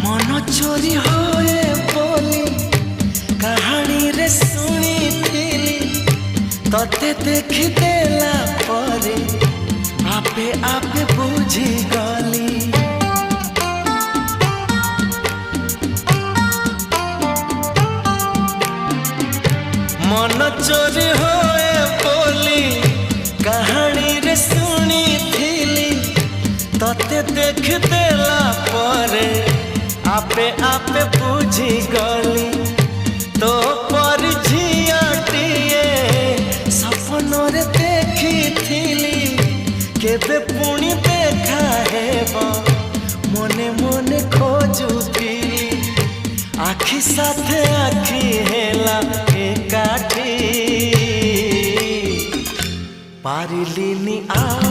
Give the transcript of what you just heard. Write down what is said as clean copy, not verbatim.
मन चोरी होए बोली कहानी रे सुनी थिली तते देखी देला परे आपे आपे बुझी गली। मन चोरी होए बोली कहानी रे सुनी थिली तते देख देला परे आपे आपे बुझी गली। तो पर झियाटिए सपन रे देखी थिली केबे पुणी देखा हेब मने मने खोजुथिली आखि साथे आखि हेला एकाठी पारिलिनी आ